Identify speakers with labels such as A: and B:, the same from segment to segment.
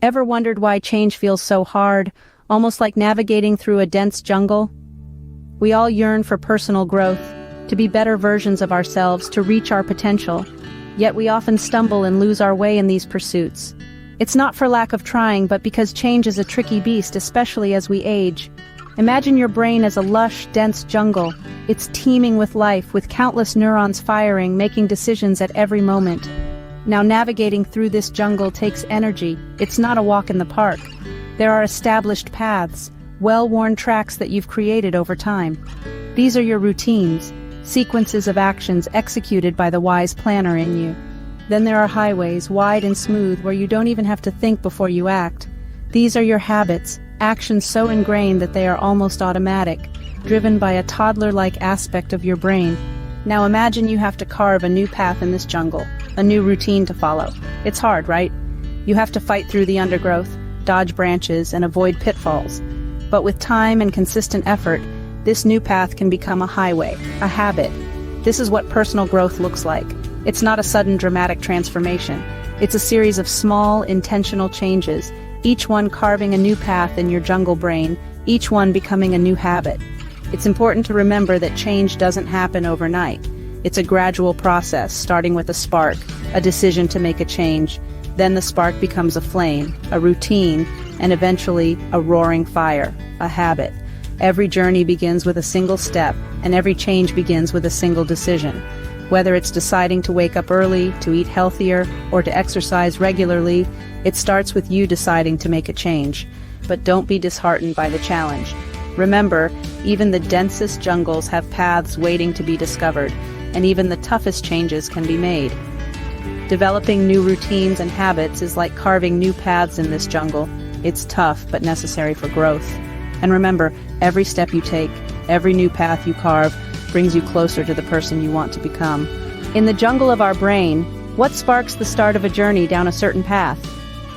A: Ever wondered why change feels so hard, almost like navigating through a dense jungle? We all yearn for personal growth, to be better versions of ourselves, to reach our potential. Yet we often stumble and lose our way in these pursuits. It's not for lack of trying, but because change is a tricky beast, especially as we age. Imagine your brain as a lush, dense jungle. It's teeming with life, with countless neurons firing, making decisions at every moment. Now, navigating through this jungle takes energy. It's not a walk in the park. There are established paths, well-worn tracks that you've created over time. These are your routines, sequences of actions executed by the wise planner in you. Then there are highways, wide and smooth, where you don't even have to think before you act. These are your habits, actions so ingrained that they are almost automatic, driven by a toddler-like aspect of your brain. Now imagine you have to carve a new path in this jungle, a new routine to follow. It's hard, right? You have to fight through the undergrowth, dodge branches, and avoid pitfalls. But with time and consistent effort, this new path can become a highway, a habit. This is what personal growth looks like. It's not a sudden dramatic transformation. It's a series of small, intentional changes, each one carving a new path in your jungle brain, each one becoming a new habit. It's important to remember that change doesn't happen overnight. It's a gradual process, starting with a spark, a decision to make a change. Then the spark becomes a flame, a routine, and eventually a roaring fire, a habit. Every journey begins with a single step, and every change begins with a single decision. Whether it's deciding to wake up early, to eat healthier, or to exercise regularly, it starts with you deciding to make a change. But don't be disheartened by the challenge. Remember, even the densest jungles have paths waiting to be discovered, and even the toughest changes can be made. Developing new routines and habits is like carving new paths in this jungle. It's tough, but necessary for growth. And remember, every step you take, every new path you carve, brings you closer to the person you want to become. In the jungle of our brain, what sparks the start of a journey down a certain path?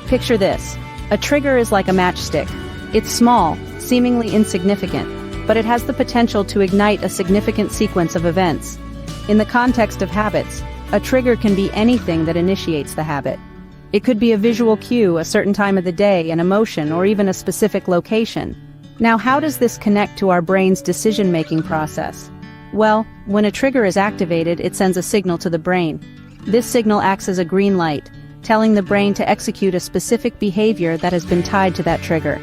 A: Picture this. A trigger is like a matchstick. It's small, seemingly insignificant, but it has the potential to ignite a significant sequence of events. In the context of habits, a trigger can be anything that initiates the habit. It could be a visual cue, a certain time of the day, an emotion, or even a specific location. Now, how does this connect to our brain's decision-making process? Well, when a trigger is activated, it sends a signal to the brain. This signal acts as a green light, telling the brain to execute a specific behavior that has been tied to that trigger.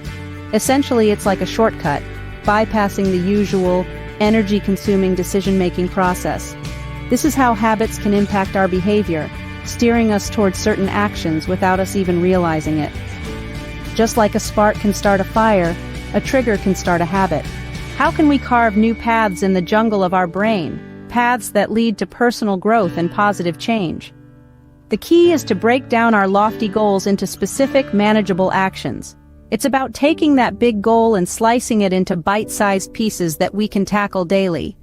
A: Essentially, it's like a shortcut, bypassing the usual, energy-consuming decision-making process. This is how habits can impact our behavior, steering us towards certain actions without us even realizing it. Just like a spark can start a fire, a trigger can start a habit. How can we carve new paths in the jungle of our brain, paths that lead to personal growth and positive change? The key is to break down our lofty goals into specific, manageable actions. It's about taking that big goal and slicing it into bite-sized pieces that we can tackle daily.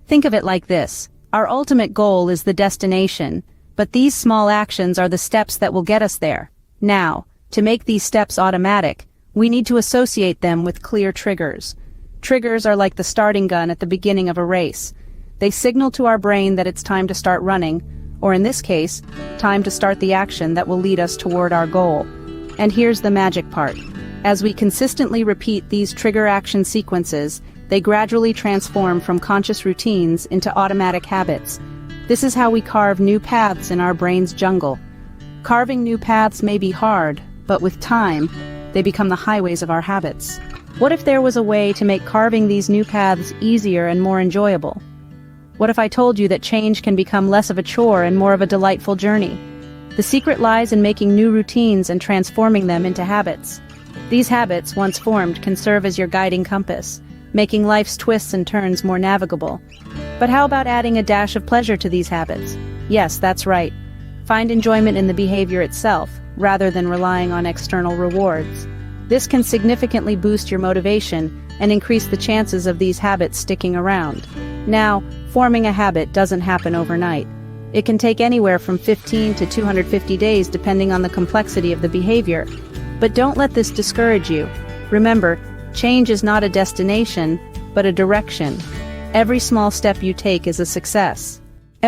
A: Think of it like this. Our ultimate goal is the destination, but these small actions are the steps that will get us there. Now, to make these steps automatic, we need to associate them with clear triggers. Triggers are like the starting gun at the beginning of a race. They signal to our brain that it's time to start running, or in this case, time to start the action that will lead us toward our goal. And here's the magic part. As we consistently repeat these trigger action sequences, they gradually transform from conscious routines into automatic habits. This is how we carve new paths in our brain's jungle. Carving new paths may be hard, but with time, they become the highways of our habits. What if there was a way to make carving these new paths easier and more enjoyable? What if I told you that change can become less of a chore and more of a delightful journey? The secret lies in making new routines and transforming them into habits. These habits, once formed, can serve as your guiding compass, making life's twists and turns more navigable. But how about adding a dash of pleasure to these habits? Yes, that's right. Find enjoyment in the behavior itself, rather than relying on external rewards. This can significantly boost your motivation and increase the chances of these habits sticking around. Now, forming a habit doesn't happen overnight. It can take anywhere from 15 to 250 days depending on the complexity of the behavior. But don't let this discourage you. Remember, change is not a destination, but a direction. Every small step you take is a success.